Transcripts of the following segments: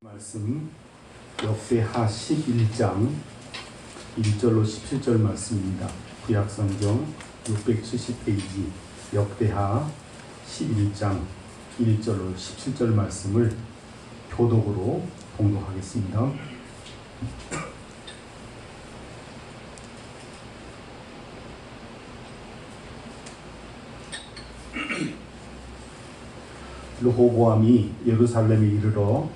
말씀 역대하 11장 1절로 17절 말씀입니다. 구약성경 670페이지 역대하 11장 1절로 17절 말씀을 교독으로 봉독하겠습니다. 르호보암이 예루살렘에 이르러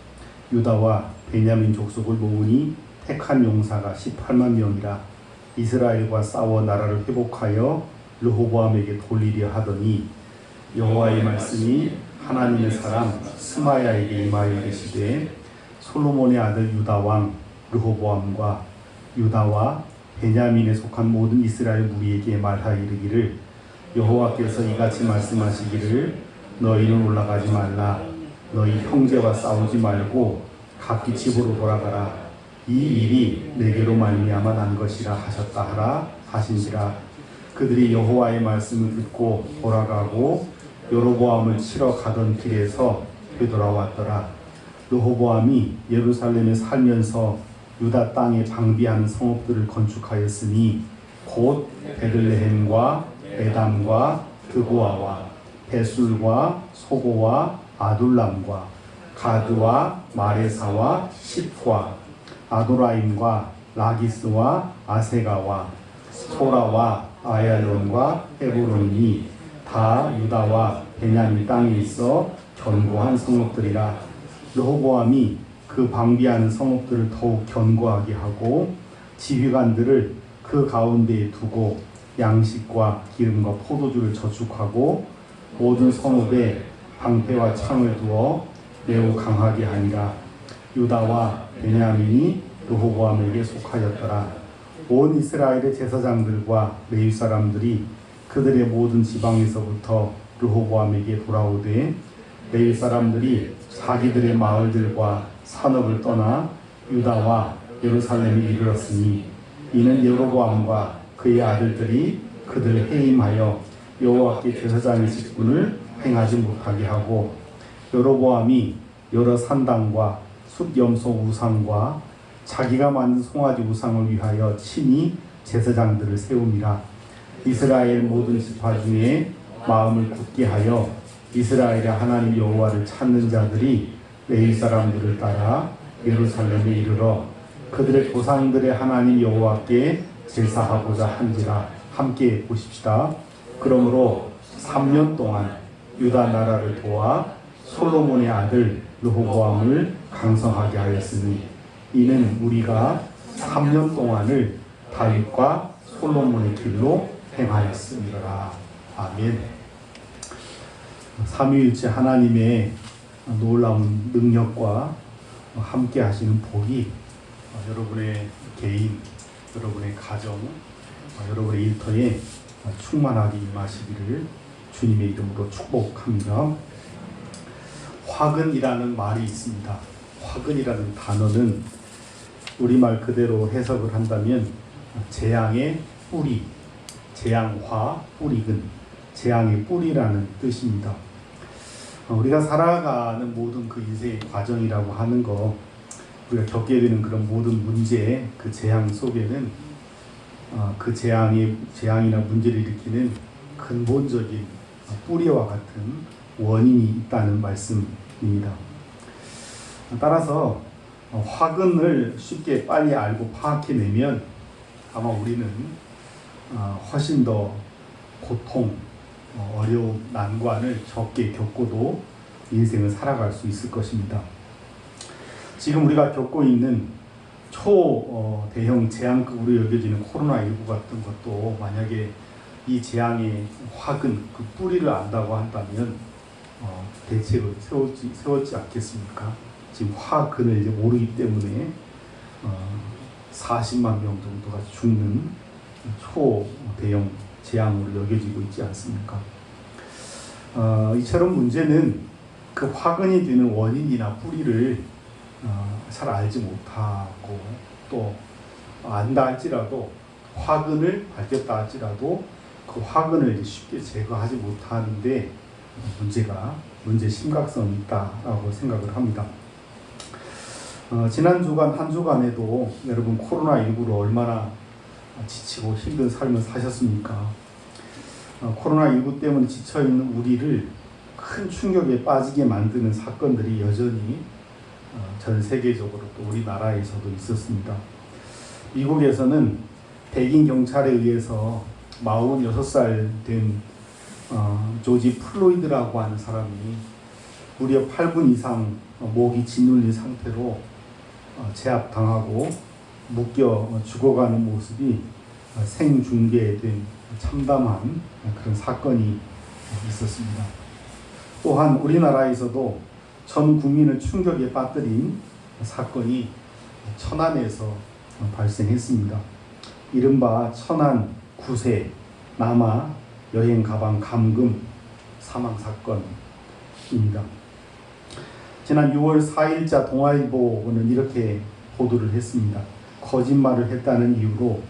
유다와 베냐민 족속을 모으니 택한 용사가 18만 명이라. 이스라엘과 싸워 나라를 회복하여 르호보암에게 돌리려 하더니 여호와의 말씀이 하나님의 사람 스마야에게 임하여 이르시되, 솔로몬의 아들 유다 왕 르호보암과 유다와 베냐민에 속한 모든 이스라엘 무리에게 말하여 이르기를, 여호와께서 이같이 말씀하시기를, 너희는 올라가지 말라. 너희 형제와 싸우지 말고 각기 집으로 돌아가라. 이 일이 내게로 말미암아 난 것이라 하셨다 하라 하신지라. 그들이 여호와의 말씀을 듣고 돌아가고 여로보암을 치러 가던 길에서 되돌아왔더라. 르호보암이 예루살렘에 살면서 유다 땅에 방비하는 성읍들을 건축하였으니 곧 베들레헴과 에담과 드고아와 베술과 소고와 아둘람과 가드와 마레사와 십과 아도라임과 라기스와 아세가와 소라와 아얄론과 헤브론이 다 유다와 베냐민 땅에 있어 견고한 성읍들이라. 르호보암이 그 방비하는 성읍들을 더욱 견고하게 하고 지휘관들을 그 가운데에 두고 양식과 기름과 포도주를 저축하고 모든 성읍에 방패와 창을 두어 매우 강하게 하니라. 유다와 베냐민이 르호보암에게 속하였더라. 온 이스라엘의 제사장들과 레위 사람들이 그들의 모든 지방에서부터 르호보암에게 돌아오되, 레위 사람들이 자기들의 마을들과 산업을 떠나 유다와 예루살렘에 이르렀으니, 이는 여로보암과 그의 아들들이 그들 해임하여 여호와께 제사장의 직분을 행하지 못하게 하고, 여로보암이 여러 산당과 숫염소 우상과 자기가 만든 송아지 우상을 위하여 친히 제사장들을 세움이라. 이스라엘 모든 지파 중에 마음을 굳게 하여 이스라엘의 하나님 여호와를 찾는 자들이 레위 사람들을 따라 예루살렘에 이르러 그들의 조상들의 하나님 여호와께 제사하고자 한지라. 함께 보십시다. 그러므로 3년 동안 유다 나라를 도와 솔로몬의 아들 르호보암을 강성하게 하였으니, 이는 우리가 3년 동안을 다윗과 솔로몬의 길로 행하였습니다. 아멘. 삼위일체 하나님의 놀라운 능력과 함께 하시는 복이 여러분의 개인, 여러분의 가정, 여러분의 일터에 충만하게 임하시기를 주님의 이름으로 축복합니다. 화근이라는 말이 있습니다. 화근이라는 단어는 우리말 그대로 해석을 한다면 재앙의 뿌리, 재앙화, 뿌리근, 재앙의 뿌리라는 뜻입니다. 우리가 살아가는 모든 그 인생의 과정이라고 하는 거, 우리가 겪게 되는 그런 모든 문제, 그 재앙 속에는 그 재앙이나 문제를 일으키는 근본적인 뿌리와 같은 원인이 있다는 말씀입니다. 따라서 화근을 쉽게 빨리 알고 파악해내면 아마 우리는 훨씬 더 고통, 어려움, 난관을 적게 겪고도 인생을 살아갈 수 있을 것입니다. 지금 우리가 겪고 있는 초대형 재앙급으로 여겨지는 코로나19 같은 것도 만약에 이 재앙의 화근, 그 뿌리를 안다고 한다면 대책을 세웠지 않겠습니까? 지금 화근을 이제 모르기 때문에 40만 명 정도가 죽는 초대형 재앙으로 여겨지고 있지 않습니까? 이처럼 문제는 그 화근이 되는 원인이나 뿌리를 잘 알지 못하고, 또 안다 할지라도 화근을 밝혔다 할지라도 그 화근을 이제 쉽게 제거하지 못하는데 문제 심각성이 있다라고 생각을 합니다. 지난 주간 한 주간에도 여러분 코로나19로 얼마나 지치고 힘든 삶을 사셨습니까? 코로나19 때문에 지쳐있는 우리를 큰 충격에 빠지게 만드는 사건들이 여전히 전 세계적으로 또 우리나라에서도 있었습니다. 미국에서는 백인 경찰에 의해서 46살 된 조지 플로이드라고 하는 사람이 무려 8분 이상 목이 짓눌린 상태로 제압당하고 묶여 죽어가는 모습이 생중계된 참담한 그런 사건이 있었습니다. 또한 우리나라에서도 전 국민을 충격에 빠뜨린 사건이 천안에서 발생했습니다. 이른바 천안 9세 남아 여행 가방 감금 사망 사건입니다. 지난 6월 4일자 동아일보는 이렇게 보도를 했습니다. 거짓말을 했다는 이유로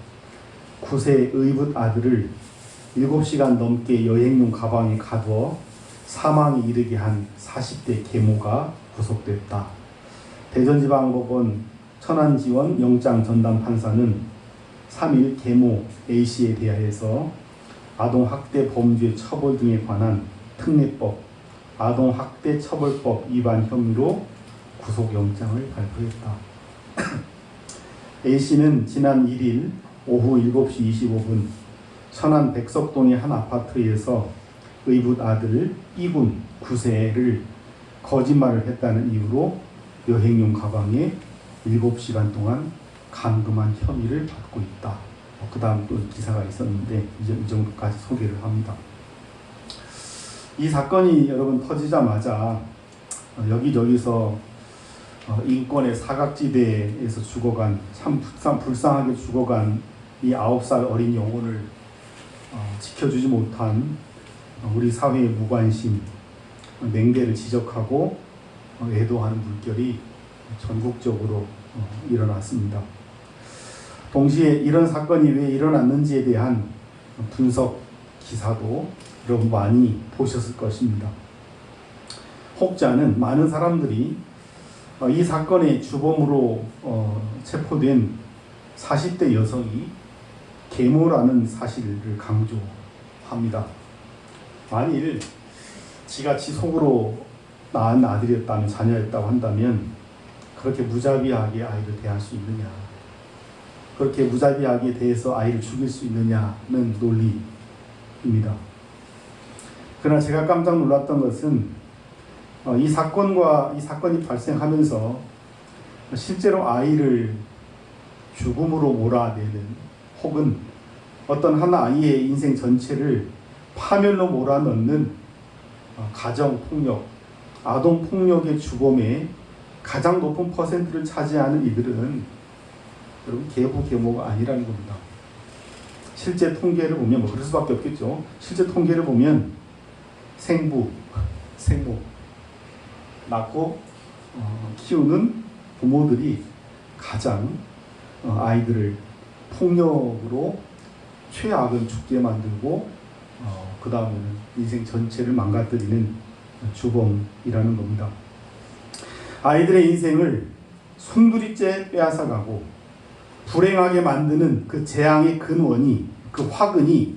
9세 의붓 아들을 7시간 넘게 여행용 가방에 가두어 사망에 이르게 한 40대 계모가 구속됐다. 대전지방법원 천안지원 영장 전담 판사는 3일 계모 A씨에 대하여서 아동학대 범죄 처벌 등에 관한 특례법, 아동학대처벌법 위반 혐의로 구속영장을 발부했다. A씨는 지난 1일 오후 7시 25분 천안 백석동의 한 아파트에서 의붓 아들 B군 9세를 거짓말을 했다는 이유로 여행용 가방에 7시간 동안 감금한 혐의를 받고 있다. 그 다음 또 기사가 있었는데 이제 이 정도까지 소개를 합니다. 이 사건이 여러분 터지자마자 여기저기서 인권의 사각지대에서 죽어간 참 불쌍하게 죽어간 이 9살 어린 영혼을 지켜주지 못한 우리 사회의 무관심, 냉대를 지적하고 애도하는 물결이 전국적으로 일어났습니다. 동시에 이런 사건이 왜 일어났는지에 대한 분석 기사도 여러분 많이 보셨을 것입니다. 혹자는 많은 사람들이 이 사건의 주범으로 체포된 40대 여성이 계모라는 사실을 강조합니다. 만일 지가 지 속으로 낳은 아들이었다면, 자녀였다고 한다면 그렇게 무자비하게 아이를 대할 수 있느냐, 그렇게 무자비하게 대해서 아이를 죽일 수 있느냐는 논리입니다. 그러나 제가 깜짝 놀랐던 것은 이 사건이 발생하면서 실제로 아이를 죽음으로 몰아내는, 혹은 어떤 한 아이의 인생 전체를 파멸로 몰아넣는 가정폭력, 아동폭력의 주범의 가장 높은 퍼센트를 차지하는 이들은 여러분 계모가 아니라는 겁니다. 실제 통계를 보면 그럴 수밖에 없겠죠. 실제 통계를 보면 생모 낳고 키우는 부모들이 가장 아이들을 폭력으로 최악을 죽게 만들고 그 다음에는 인생 전체를 망가뜨리는 주범이라는 겁니다. 아이들의 인생을 송두리째 빼앗아가고 불행하게 만드는 그 재앙의 근원이, 그 화근이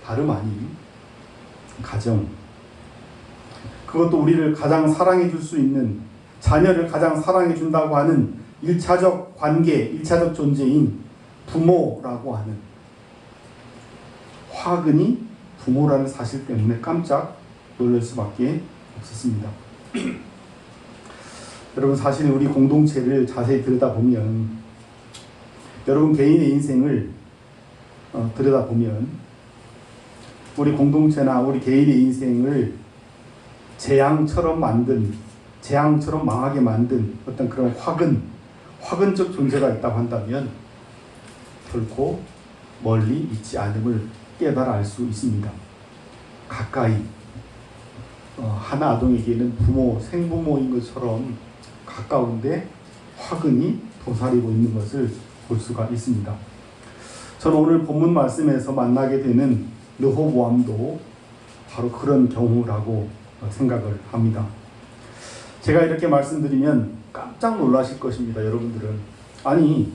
다름 아닌 가정, 그것도 우리를 가장 사랑해 줄 수 있는, 자녀를 가장 사랑해 준다고 하는 1차적 관계, 1차적 존재인 부모라고 하는 화근이 부모라는 사실 때문에 깜짝 놀랄 수밖에 없었습니다. 여러분, 사실 우리 공동체를 자세히 들여다보면, 여러분 개인의 인생을 들여다보면 우리 공동체나 우리 개인의 인생을 재앙처럼 망하게 만든 어떤 그런 화근적 존재가 있다고 한다면 결코 멀리 있지 않음을 깨달아 알 수 있습니다. 가까이 한 아동에게는 생부모인 것처럼 가까운데 화근이 도사리고 있는 것을 볼 수가 있습니다. 저는 오늘 본문 말씀에서 만나게 되는 르호보암도 바로 그런 경우라고 생각을 합니다. 제가 이렇게 말씀드리면 깜짝 놀라실 것입니다. 여러분들은 아니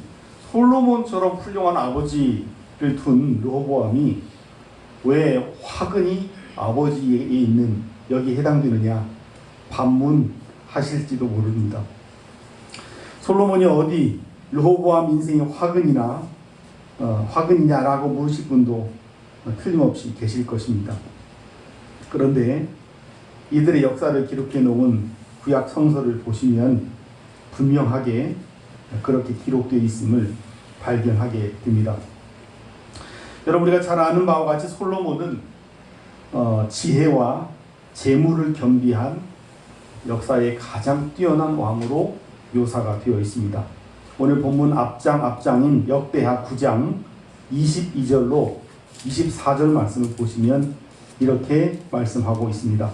솔로몬처럼 훌륭한 아버지를 둔 르호보암이 왜 화근이 아버지에 있는 여기에 해당되느냐 반문하실지도 모릅니다. 솔로몬이 어디 르호보암 인생의 화근이냐라고 물으실 분도 틀림없이 계실 것입니다. 그런데 이들의 역사를 기록해 놓은 구약 성서를 보시면 분명하게 그렇게 기록되어 있음을 발견하게 됩니다. 여러분 우리가 잘 아는 바와 같이 솔로몬은 지혜와 재물을 겸비한 역사의 가장 뛰어난 왕으로 묘사가 되어 있습니다. 오늘 본문 앞장인 역대하 9장 22절로 24절 말씀을 보시면 이렇게 말씀하고 있습니다.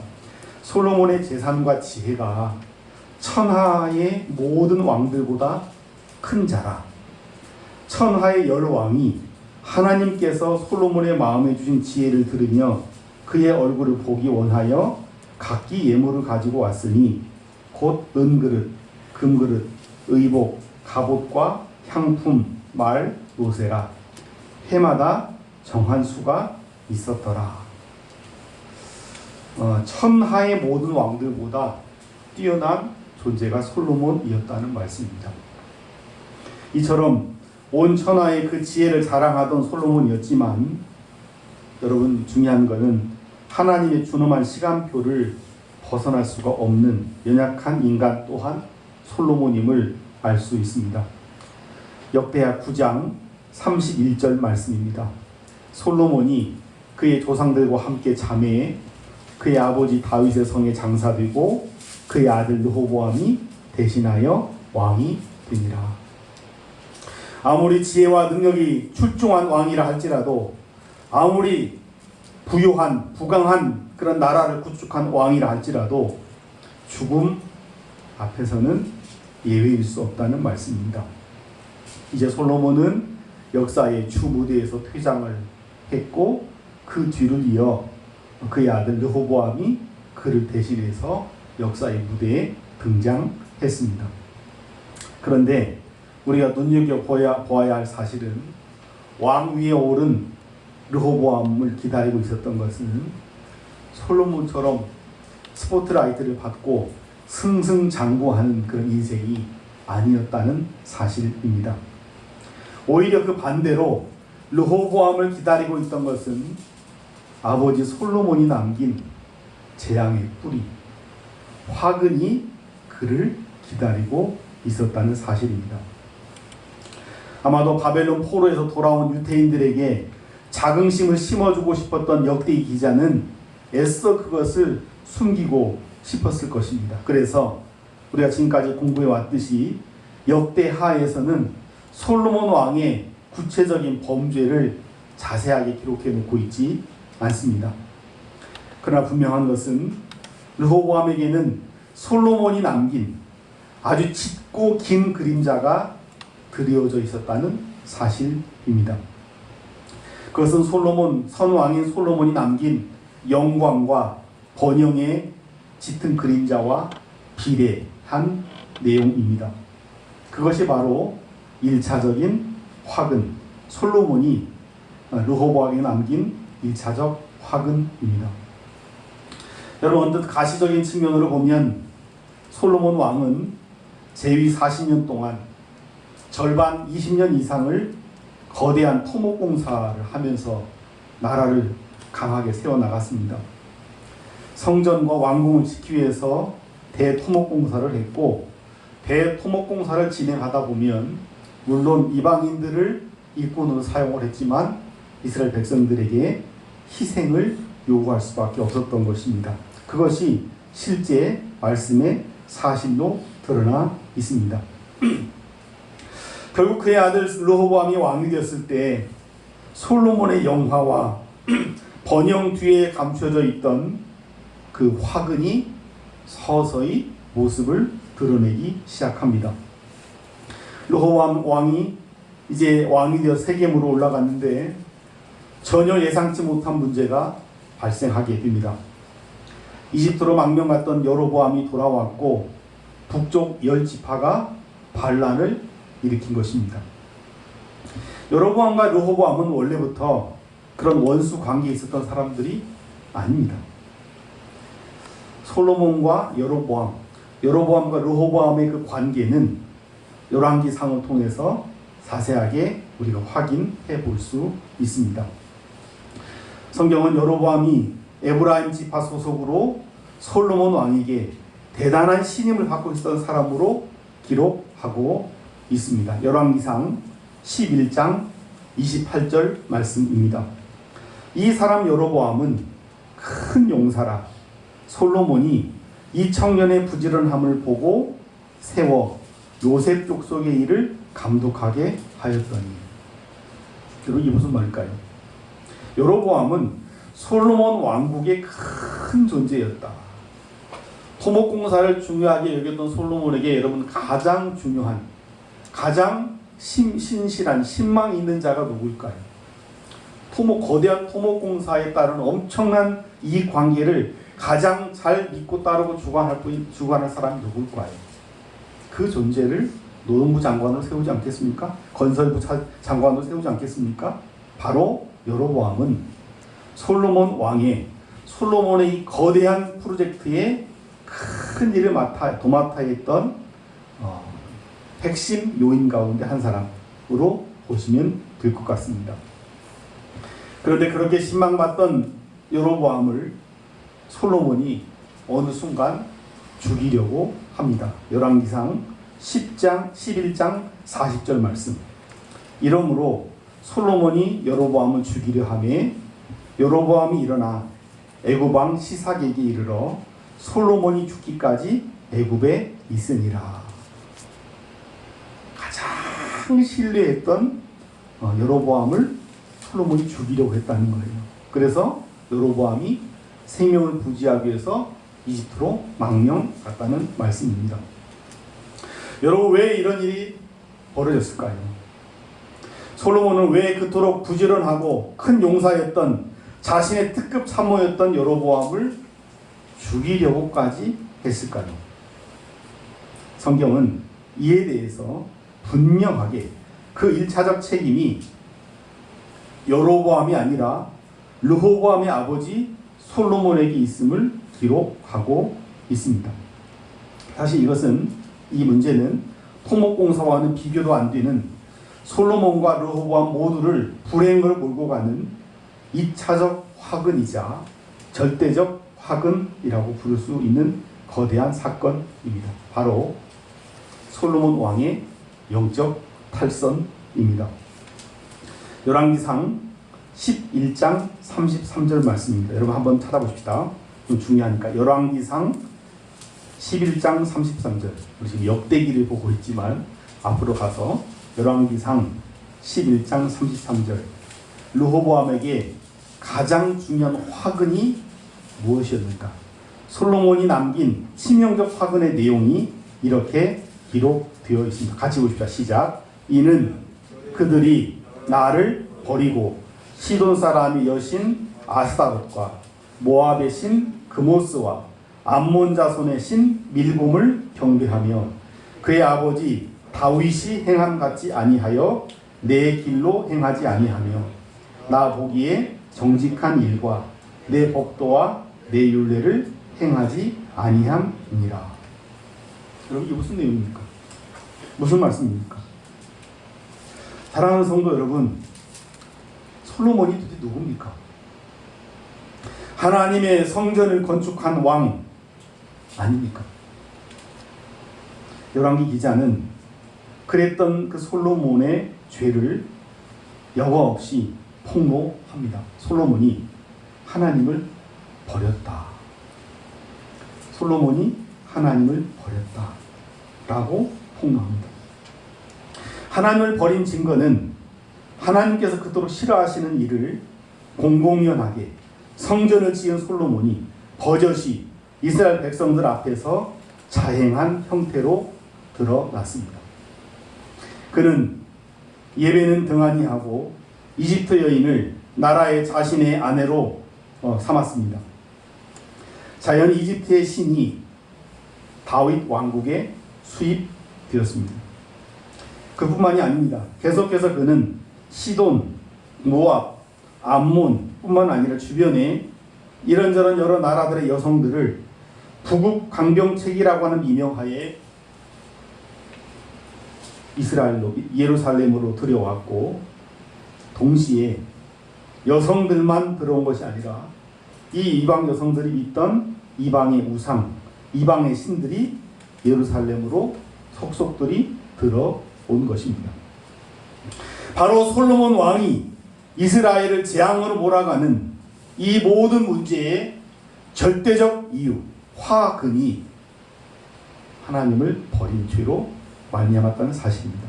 솔로몬의 재산과 지혜가 천하의 모든 왕들보다 큰 자라. 천하의 열 왕이 하나님께서 솔로몬의 마음에 주신 지혜를 들으며 그의 얼굴을 보기 원하여 각기 예물을 가지고 왔으니 곧 은그릇, 금그릇, 의복, 갑옷과 향품, 말, 노새라. 해마다 정한 수가 있었더라. 천하의 모든 왕들보다 뛰어난 존재가 솔로몬이었다는 말씀입니다. 이처럼 온 천하의 그 지혜를 자랑하던 솔로몬이었지만 여러분 중요한 것은 하나님의 준엄한 시간표를 벗어날 수가 없는 연약한 인간 또한 솔로몬임을 알 수 있습니다. 역대하 9장 31절 말씀입니다. 솔로몬이 그의 조상들과 함께 잠에 그의 아버지 다윗의 성에 장사되고 그의 아들 르호보암이 대신하여 왕이 되니라. 아무리 지혜와 능력이 출중한 왕이라 할지라도 아무리 부요한 부강한 그런 나라를 구축한 왕이라 할지라도 죽음 앞에서는 예외일 수 없다는 말씀입니다. 이제 솔로몬은 역사의 주무대에서 퇴장을 했고 그 뒤를 이어 그의 아들 르호보암이 그를 대신해서 역사의 무대에 등장했습니다. 그런데 우리가 눈여겨보아야 할 사실은 왕 위에 오른 르호보암을 기다리고 있었던 것은 솔로몬처럼 스포트라이트를 받고 승승장구하는 그런 인생이 아니었다는 사실입니다. 오히려 그 반대로 르호보암을 기다리고 있던 것은 아버지 솔로몬이 남긴 재앙의 뿌리, 화근이 그를 기다리고 있었다는 사실입니다. 아마도 바벨론 포로에서 돌아온 유대인들에게 자긍심을 심어주고 싶었던 역대기 기자는 애써 그것을 숨기고 싶었을 것입니다. 그래서 우리가 지금까지 공부해 왔듯이 역대하에서는 솔로몬 왕의 구체적인 범죄를 자세하게 기록해 놓고 있지 않습니다. 그러나 분명한 것은 르호보암에게는 솔로몬이 남긴 아주 짙고 긴 그림자가 그려져 있었다는 사실입니다. 그것은 선왕인 솔로몬이 남긴 영광과 번영의 짙은 그림자와 비례한 내용입니다. 그것이 바로 1차적인 화근, 솔로몬이 르호보암에게 남긴 1차적 화근입니다. 여러분 언뜻 가시적인 측면으로 보면 솔로몬 왕은 재위 40년 동안 절반 20년 이상을 거대한 토목공사를 하면서 나라를 강하게 세워나갔습니다. 성전과 왕궁을 지키기 위해서 대토목공사를 했고 대토목공사를 진행하다 보면 물론 이방인들을 일꾼으로 사용을 했지만 이스라엘 백성들에게 희생을 요구할 수밖에 없었던 것입니다. 그것이 실제 말씀의 사실로 드러나 있습니다. 결국 그의 아들 르호보암이 왕이 되었을 때 솔로몬의 영화와 번영 뒤에 감춰져 있던 그 화근이 서서히 모습을 드러내기 시작합니다. 르호보암 왕이 이제 왕이 되어 세겜으로 올라갔는데 전혀 예상치 못한 문제가 발생하게 됩니다. 이집트로 망명 갔던 여로보암이 돌아왔고 북쪽 10지파가 반란을 일으킨 것입니다. 여로보암과 르호보암은 원래부터 그런 원수 관계에 있었던 사람들이 아닙니다. 솔로몬과 여로보암과 르호보암의 그 관계는 열왕기상을 통해서 자세하게 우리가 확인해 볼 수 있습니다. 성경은 여로보암이 에브라임 지파 소속으로 솔로몬 왕에게 대단한 신임을 받고 있었던 사람으로 기록하고 있습니다. 열왕기상 11장 28절 말씀입니다. 이 사람 여로보암은 큰 용사라. 솔로몬이 이 청년의 부지런함을 보고 세워 요셉 족속의 일을 감독하게 하였더니. 여러분, 이게 무슨 말일까요? 여로보암은 솔로몬 왕국의 큰 존재였다. 토목공사를 중요하게 여겼던 솔로몬에게 여러분 가장 중요한, 가장 신실한, 신망 있는 자가 누구일까요? 거대한 토목공사에 따른 엄청난 이 관계를 가장 잘 믿고 따르고 주관할 사람이 누구일까요? 그 존재를 노동부 장관으로 세우지 않겠습니까? 건설부 장관으로 세우지 않겠습니까? 바로 여로보암은 솔로몬의 이 거대한 프로젝트에 큰 일을 도맡아 했던 핵심 요인 가운데 한 사람으로 보시면 될 것 같습니다. 그런데 그렇게 신망받던 여로보암을 솔로몬이 어느 순간 죽이려고 합니다. 열왕기상 11장 40절 말씀. 이러므로 솔로몬이 여로보암을 죽이려 하매 여로보암이 일어나 애굽 왕 시삭에게 이르러 솔로몬이 죽기까지 애굽에 있으니라. 가장 신뢰했던 여로보암을 솔로몬이 죽이려고 했다는 거예요. 그래서 여로보암이 생명을 부지하기 위해서 이집트로 망명 갔다는 말씀입니다. 여러분, 왜 이런 일이 벌어졌을까요? 솔로몬은 왜 그토록 부지런하고 큰 용사였던 자신의 특급 참모였던 여로보암을 죽이려고까지 했을까요? 성경은 이에 대해서 분명하게 그 1차적 책임이 여로보암이 아니라 르호보암의 아버지 솔로몬에게 있음을 기록하고 있습니다. 사실 이 문제는 토목공사와는 비교도 안 되는 솔로몬과 르호보암 모두를 불행을 몰고 가는 2차적 화근이자 절대적 화근이라고 부를 수 있는 거대한 사건입니다. 바로 솔로몬 왕의 영적 탈선입니다. 열왕기상 11장 33절 말씀입니다. 여러분 한번 찾아보십시다. 좀 중요하니까. 열왕기상 11장 33절. 우리 지금 역대기를 보고 있지만 앞으로 가서 열왕기상 11장 33절. 르호보암에게 가장 중요한 화근이 무엇이었는가? 솔로몬이 남긴 치명적 화근의 내용이 이렇게 기록되어 있습니다. 같이 보십시다. 시작. 이는 그들이 나를 버리고 시돈 사람의 여신 아스타롯과 모압의 신 그모스와 암몬 자손의 신 밀곰을 경배하며 그의 아버지 다윗이 행함 같지 아니하여 내 길로 행하지 아니하며 나 보기에 정직한 일과 내 법도와 내 율례를 행하지 아니함이니라. 여러분, 이게 무슨 내용입니까? 무슨 말씀입니까? 사랑하는 성도 여러분, 솔로몬이 도대체 누굽니까? 하나님의 성전을 건축한 왕 아닙니까? 열왕기 기자는 그랬던 그 솔로몬의 죄를 여과 없이 폭로합니다. 솔로몬이 하나님을 버렸다. 솔로몬이 하나님을 버렸다. 라고 폭로합니다. 하나님을 버린 증거는 하나님께서 그토록 싫어하시는 일을 공공연하게 성전을 지은 솔로몬이 버젓이 이스라엘 백성들 앞에서 자행한 형태로 드러났습니다. 그는 예배는 등한히 하고 이집트 여인을 나라의 자신의 아내로 삼았습니다. 자연 이집트의 신이 다윗 왕국에 수입되었습니다. 그뿐만이 아닙니다. 계속해서 그는 시돈, 모압, 암몬 뿐만 아니라 주변에 이런저런 여러 나라들의 여성들을 부국 강병책이라고 하는 미명하에 이스라엘로 예루살렘으로 들여왔고, 동시에 여성들만 들어온 것이 아니라 이 이방 여성들이 믿던 이방의 우상, 이방의 신들이 예루살렘으로 속속들이 들어온 것입니다. 바로 솔로몬 왕이 이스라엘을 재앙으로 몰아가는 이 모든 문제의 절대적 이유, 화근이 하나님을 버린 죄로 말미암았다는 사실입니다.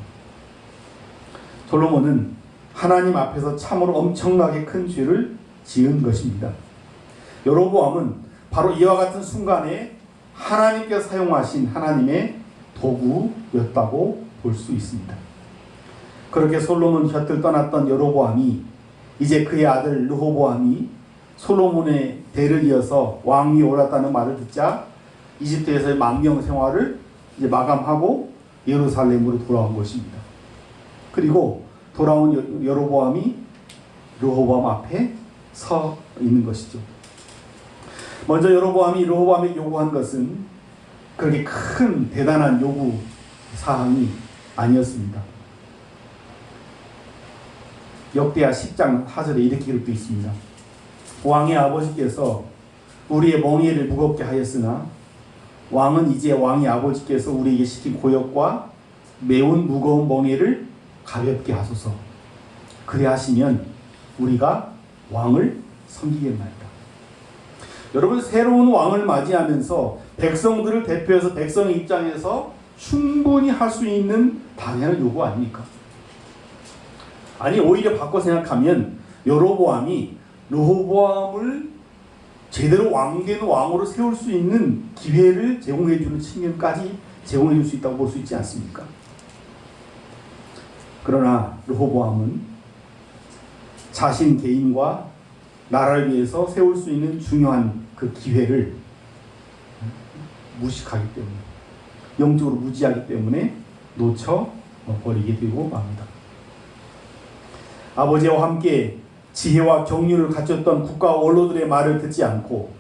솔로몬은 하나님 앞에서 참으로 엄청나게 큰 죄를 지은 것입니다. 여로보암은 바로 이와 같은 순간에 하나님께서 사용하신 하나님의 도구였다고 볼 수 있습니다. 그렇게 솔로몬 곁을 떠났던 여로보암이 이제 그의 아들 르호보암이 솔로몬의 대를 이어서 왕위에 올랐다는 말을 듣자 이집트에서의 망명 생활을 이제 마감하고 예루살렘으로 돌아온 것입니다. 그리고 돌아온 여로보암이 르호보암 앞에 서 있는 것이죠. 먼저 여로보암이 르호보암에게 요구한 것은 그렇게 큰 대단한 요구 사항이 아니었습니다. 역대하 10장 4절에 이렇게 기록되어 있습니다. 왕의 아버지께서 우리의 멍에를 무겁게 하였으나 왕은 이제 왕의 아버지께서 우리에게 시킨 고역과 매운 무거운 멍에를 가볍게 하소서. 그래 하시면 우리가 왕을 섬기겠나이다. 여러분, 새로운 왕을 맞이하면서 백성들을 대표해서 백성의 입장에서 충분히 할 수 있는 당연한 요구 아닙니까? 아니, 오히려 바꿔 생각하면 여로보암이 르호보암을 제대로 왕된 왕으로 세울 수 있는 기회를 제공해 주는 측면까지 제공해 줄 수 있다고 볼 수 있지 않습니까? 그러나 르호보암은 자신 개인과 나라를 위해서 세울 수 있는 중요한 그 기회를 무식하기 때문에, 영적으로 무지하기 때문에 놓쳐버리게 되고 맙니다. 아버지와 함께 지혜와 경륜을 갖췄던 국가와 원로들의 말을 듣지 않고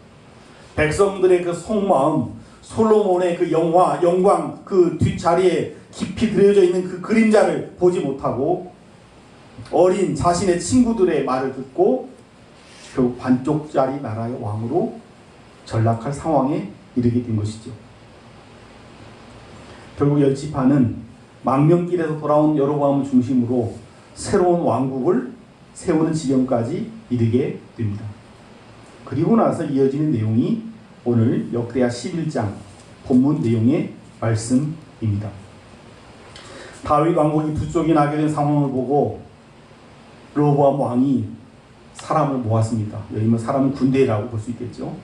백성들의 그 속마음, 솔로몬의 그 영광 그 뒷자리에 깊이 들여져 있는 그 그림자를 보지 못하고 어린 자신의 친구들의 말을 듣고 결국 반쪽짜리 나라의 왕으로 전락할 상황에 이르게 된 것이죠. 결국 열지파는 망명길에서 돌아온 여로보암을 중심으로 새로운 왕국을 세우는 지경까지 이르게 됩니다. 그리고 나서 이어지는 내용이 오늘 역대하 11장 본문 내용의 말씀입니다. 다윗 왕국이 부족이 나게 된 상황을 보고 르호보암 왕이 사람을 모았습니다. 여기는 사람은 군대라고 볼 수 있겠죠.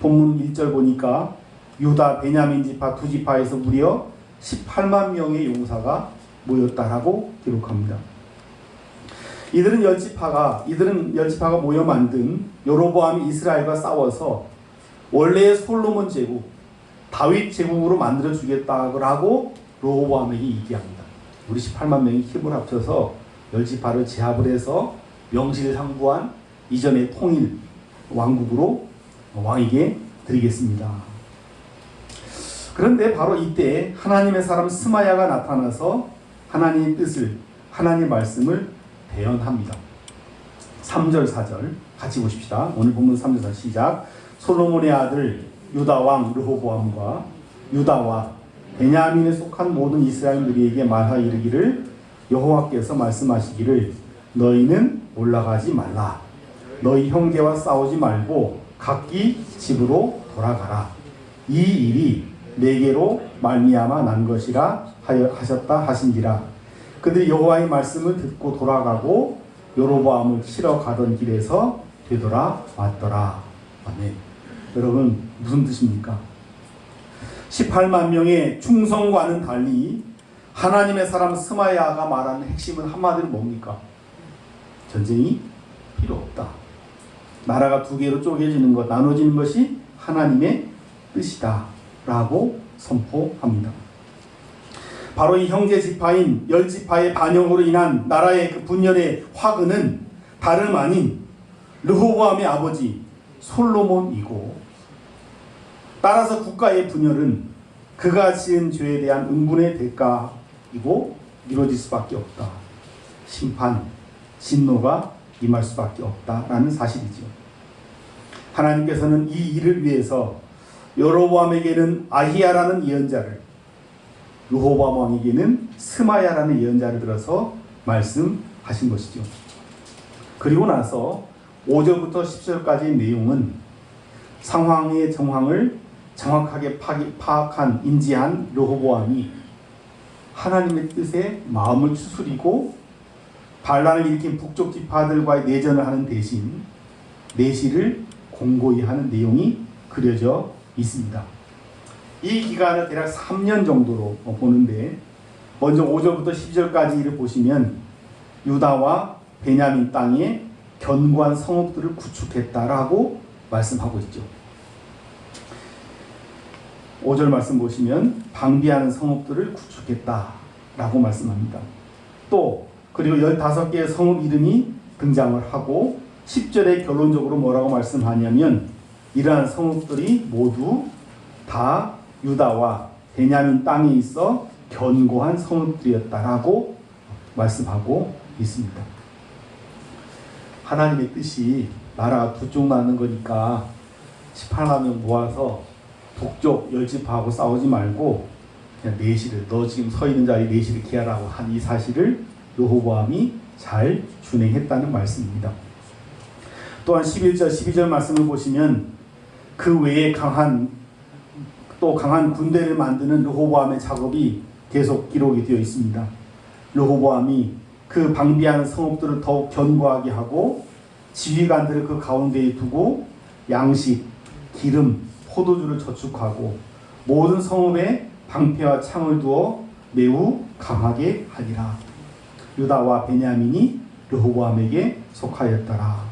본문 1절 보니까 유다, 베냐민 지파 두 지파에서 무려 18만 명의 용사가 모였다라고 기록합니다. 이들은 열 지파가 모여 만든 여로보암이 이스라엘과 싸워서 원래의 솔로몬 제국, 다윗 제국으로 만들어 주겠다고 르호보암에게 얘기합니다. 우리 18만 명이 힘을 합쳐서 열 지파를 제압을 해서 명실상부한 이전의 통일 왕국으로 왕에게 드리겠습니다. 그런데 바로 이때 하나님의 사람 스마야가 나타나서 하나님의 뜻을, 하나님의 말씀을 대언합니다. 3절 4절 같이 보십시다. 오늘 본문 3절 4절 시작. 솔로몬의 아들 유다 왕 르호보암과 유다와 베냐민에 속한 모든 이스라엘들에게 말하 이르기를 여호와께서 말씀하시기를 너희는 올라가지 말라. 너희 형제와 싸우지 말고 각기 집으로 돌아가라. 이 일이 내게로 말미암아 난 것이라 하셨다 하신지라. 그들이 여호와의 말씀을 듣고 돌아가고 여로보암을 치러 가던 길에서 되돌아왔더라. 아멘. 여러분, 무슨 뜻입니까? 18만 명의 충성과는 달리 하나님의 사람 스마야가 말하는 핵심은 한마디로 뭡니까? 전쟁이 필요 없다. 나라가 두 개로 쪼개지는 것, 나눠지는 것이 하나님의 뜻이다 라고 선포합니다. 바로 이 형제 지파인 10지파의 반역으로 인한 나라의 그 분열의 화근은 다름 아닌 르호보암의 아버지 솔로몬이고, 따라서 국가의 분열은 그가 지은 죄에 대한 응분의 대가이고 이루어질 수밖에 없다. 심판, 진노가 임할 수밖에 없다라는 사실이죠. 하나님께서는 이 일을 위해서 여로보암에게는 아히야라는 예언자를, 르호보암 왕에게는 스마야라는 예언자를 들어서 말씀하신 것이죠. 그리고 나서 5절부터 10절까지의 내용은 상황의 정황을 정확하게 파악한, 인지한 르호보암이 하나님의 뜻에 마음을 추스리고 반란을 일으킨 북쪽 지파들과의 내전을 하는 대신 내시를 공고히 하는 내용이 그려져 있습니다. 이 기간을 대략 3년 정도로 보는데, 먼저 5절부터 10절까지를 보시면 유다와 베냐민 땅에 견고한 성읍들을 구축했다라고 말씀하고 있죠. 5절 말씀 보시면 방비하는 성읍들을 구축했다라고 말씀합니다. 또 그리고 15개의 성읍 이름이 등장을 하고 10절에 결론적으로 뭐라고 말씀하냐면 이러한 성읍들이 모두 다 유다와 베냐민 땅에 있어 견고한 성읍들이었다라고 말씀하고 있습니다. 하나님의 뜻이 나라가 두 쪽 나는 거니까 18만 모아서 북쪽 10지파하고 싸우지 말고 그냥 내시를, 너 지금 서 있는 자리 내시를 기하라고 한 이 사실을 르호보암이 잘 준행했다는 말씀입니다. 또한 11절 12절 말씀을 보시면 그 외에 강한 군대를 만드는 르호보암의 작업이 계속 기록이 되어 있습니다. 르호보암이 그 방비하는 성읍들을 더욱 견고하게 하고 지휘관들을 그 가운데에 두고 양식, 기름, 포도주를 저축하고 모든 성읍에 방패와 창을 두어 매우 강하게 하리라. 유다와 베냐민이 르호보암에게 속하였더라.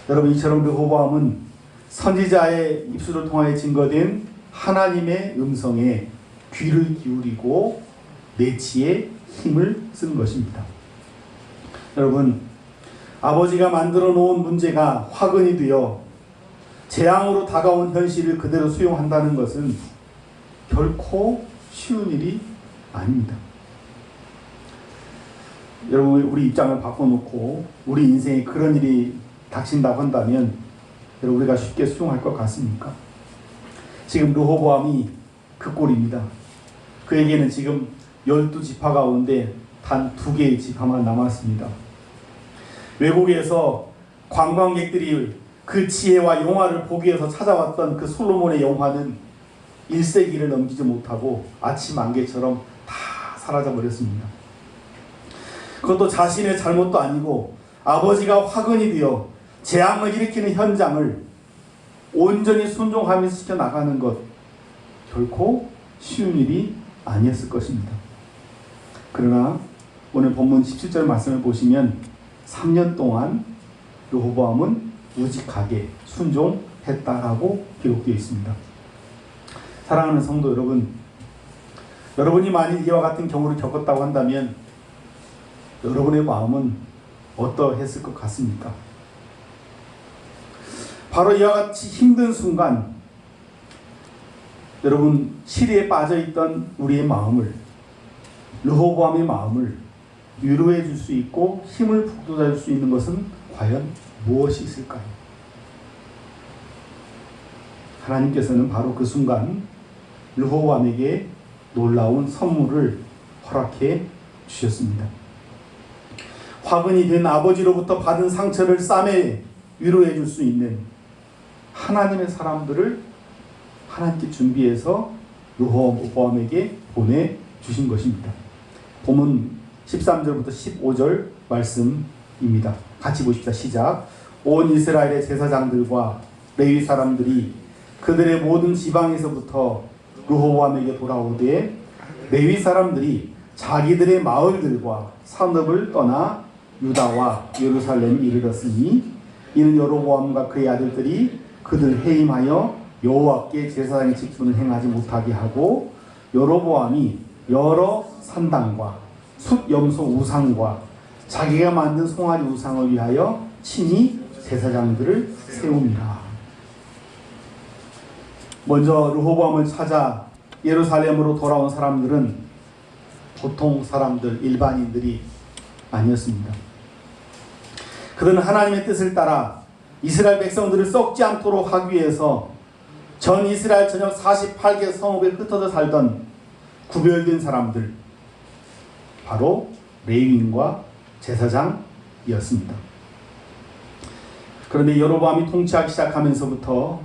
여러분, 이처럼 르호보암은 선지자의 입술을 통하여 증거된 하나님의 음성에 귀를 기울이고 내치에 힘을 쓴 것입니다. 여러분, 아버지가 만들어 놓은 문제가 화근이 되어 재앙으로 다가온 현실을 그대로 수용한다는 것은 결코 쉬운 일이 아닙니다. 여러분, 우리 입장을 바꿔놓고 우리 인생에 그런 일이 닥친다고 한다면 여러분, 우리가 쉽게 수용할 것 같습니까? 지금 르호보암이 그 꼴입니다. 그에게는 지금 12지파 가운데 단 2개의 지파만 남았습니다. 외국에서 관광객들이 그 지혜와 영화를 보기 위해서 찾아왔던 그 솔로몬의 영화는 1세기를 넘기지 못하고 아침 안개처럼 다 사라져버렸습니다. 그것도 자신의 잘못도 아니고 아버지가 화근이 되어 재앙을 일으키는 현장을 온전히 순종하면서 지켜나가는 것, 결코 쉬운 일이 아니었을 것입니다. 그러나 오늘 본문 17절 말씀을 보시면 3년 동안 르호보암은 우직하게 순종했다라고 기록되어 있습니다. 사랑하는 성도 여러분, 여러분이 만일 이와 같은 경우를 겪었다고 한다면 여러분의 마음은 어떠했을 것 같습니까? 바로 이와 같이 힘든 순간 여러분, 시리에 빠져있던 우리의 마음을, 르호보암의 마음을 위로해 줄 수 있고 힘을 북돋아 줄 수 있는 것은 과연 무엇이 있을까요? 하나님께서는 바로 그 순간 르호보암에게 놀라운 선물을 허락해 주셨습니다. 화근이 된 아버지로부터 받은 상처를 싸매 위로해 줄 수 있는 하나님의 사람들을 하나님께 준비해서 르호보암에게 보내주신 것입니다. 본문 13절부터 15절 말씀입니다. 같이 보십시다. 시작. 온 이스라엘의 제사장들과 레위 사람들이 그들의 모든 지방에서부터 르호보암에게 돌아오되 레위 사람들이 자기들의 마을들과 산업을 떠나 유다와 예루살렘에 이르렀으니 이는 여로보암과 그의 아들들이 그들 해임하여 여호와께 제사장의 직분을 행하지 못하게 하고 여로보암이 여러 산당과 숫 염소 우상과 자기가 만든 송아지 우상을 위하여 친히 제사장들을 세웁니다. 먼저 르호보암을 찾아 예루살렘으로 돌아온 사람들은 보통 사람들, 일반인들이 아니었습니다. 그들은 하나님의 뜻을 따라 이스라엘 백성들을 썩지 않도록 하기 위해서 전 이스라엘 전역 48개 성읍에 흩어져 살던 구별된 사람들, 바로 레위인과 제사장이었습니다. 그런데 여로보암이 통치하기 시작하면서부터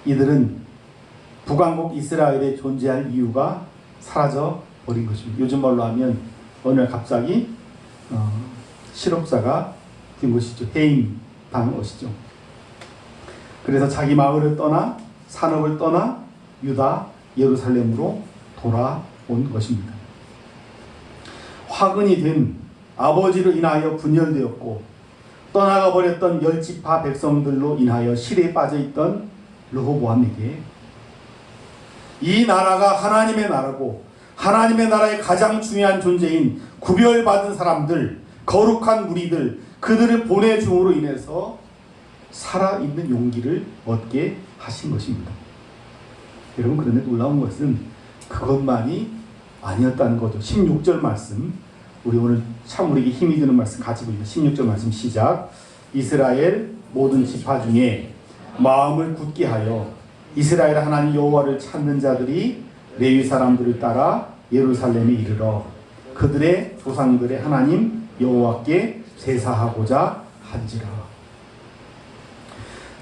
이들은 북왕국 이스라엘에 존재할 이유가 사라져 버린 것입니다. 요즘 말로 하면 어느 날 갑자기 실업자가 된 것이죠. 해임 당한 것이죠. 그래서 자기 마을을 떠나 산업을 떠나 유다 예루살렘으로 돌아온 것입니다. 화근이 된 아버지로 인하여 분열되었고 떠나가 버렸던 10지파 백성들로 인하여 실에 빠져있던 르호보암에게 이 나라가 하나님의 나라고 하나님의 나라의 가장 중요한 존재인 구별받은 사람들, 거룩한 무리들, 그들을 보내줌으로 인해서 살아있는 용기를 얻게 하신 것입니다. 여러분, 그런데 놀라운 것은 그것만이 아니었다는 거죠. 16절 말씀, 우리 오늘 참 우리에게 힘이 드는 말씀 같이 보시죠. 16절 말씀 시작. 이스라엘 모든 지파 중에 마음을 굳게 하여 이스라엘 하나님 여호와를 찾는 자들이 레위 사람들을 따라 예루살렘에 이르러 그들의 조상들의 하나님 여호와께 제사하고자 한지라.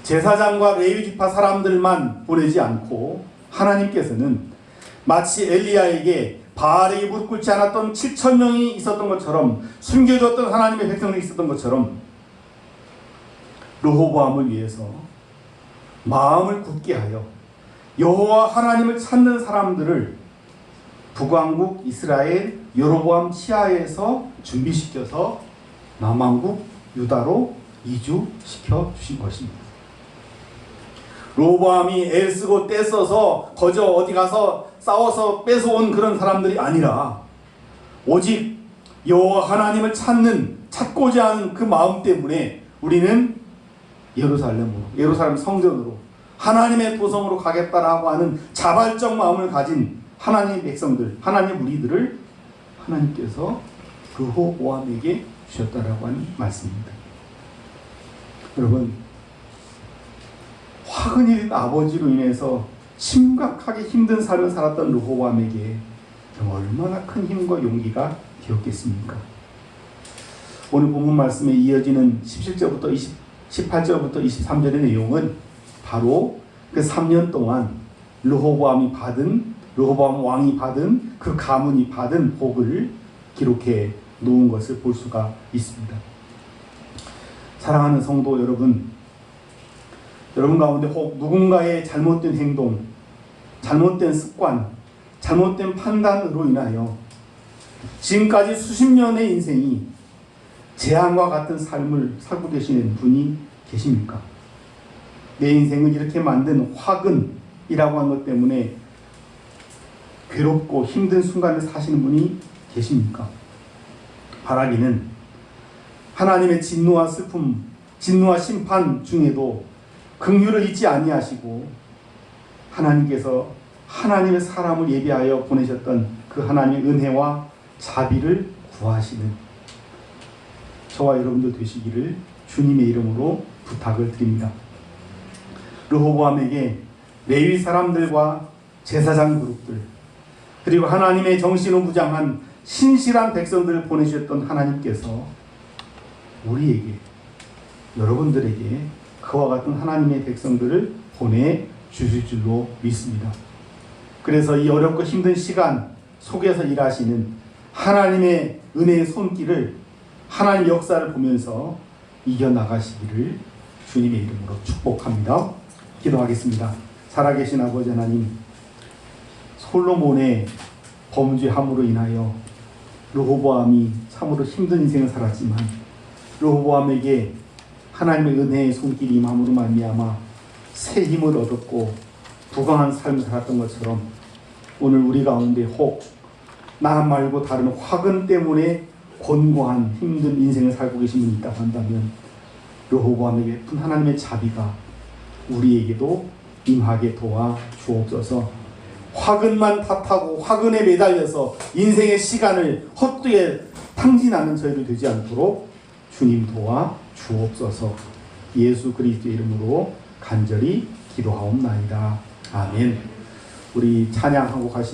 제사장과 레위 지파 사람들만 보내지 않고 하나님께서는 마치 엘리야에게 바알에게 무릎 꿇지 않았던 7,000명이 있었던 것처럼, 숨겨졌던 하나님의 백성들이 있었던 것처럼 르호보암을 위해서 마음을 굳게 하여 여호와 하나님을 찾는 사람들을 북왕국 이스라엘 여로보암 치하에서 준비시켜서 남왕국 유다로 이주시켜 주신 것입니다. 르호보암이 애쓰고 떼써서 거저 어디 가서 싸워서 뺏어온 그런 사람들이 아니라 오직 여호와 하나님을 찾고자 하는 그 마음 때문에 우리는 예루살렘 성전으로 하나님의 도성으로 가겠다라고 하는 자발적 마음을 가진 하나님의 백성들, 하나님의 무리들을 하나님께서 르호보암에게 주셨다라고 하는 말씀입니다. 여러분, 화근이 된 아버지로 인해서 심각하게 힘든 삶을 살았던 르호보암에게 얼마나 큰 힘과 용기가 되었겠습니까? 오늘 본문 말씀에 이어지는 17절부터 18절부터 23절의 내용은 바로 그 3년 동안 르호보암 왕이 받은 그 가문이 받은 복을 기록해 놓은 것을 볼 수가 있습니다. 사랑하는 성도 여러분, 여러분 가운데 혹 누군가의 잘못된 행동, 잘못된 습관, 잘못된 판단으로 인하여 지금까지 수십 년의 인생이 재앙과 같은 삶을 살고 계시는 분이 계십니까? 내 인생을 이렇게 만든 화근이라고 하는 것 때문에 괴롭고 힘든 순간을 사시는 분이 계십니까? 바라기는 하나님의 진노와 슬픔, 진노와 심판 중에도 긍휼을 잊지 아니하시고 하나님께서 하나님의 사람을 예비하여 보내셨던 그 하나님의 은혜와 자비를 구하시는 저와 여러분들 되시기를 주님의 이름으로 부탁을 드립니다. 르호보암에게 레위 사람들과 제사장 그룹들, 그리고 하나님의 정신을 무장한 신실한 백성들을 보내주셨던 하나님께서 우리에게, 여러분들에게 그와 같은 하나님의 백성들을 보내주실 줄로 믿습니다. 그래서 이 어렵고 힘든 시간 속에서 일하시는 하나님의 은혜의 손길을, 하나님의 역사를 보면서 이겨나가시기를 주님의 이름으로 축복합니다. 기도하겠습니다. 살아계신 아버지 하나님, 솔로몬의 범죄함으로 인하여 르호보암이 참으로 힘든 인생을 살았지만 르호보암에게 하나님의 은혜의 손길이 임함으로 말미암아 새 힘을 얻었고 부강한 삶을 살았던 것처럼 오늘 우리 가운데 혹 나 말고 다른 화근 때문에 곤고한 힘든 인생을 살고 계신 분이 있다고 한다면 여호와의 베푼 하나님의 자비가 우리에게도 임하게 도와 주옵소서. 화근만 탓하고 화근에 매달려서 인생의 시간을 헛되게 탕진하는 저희들 되지 않도록 주님 도와 주옵소서. 예수 그리스도의 이름으로 간절히 기도하옵나이다. 아멘. 우리 찬양하고 가시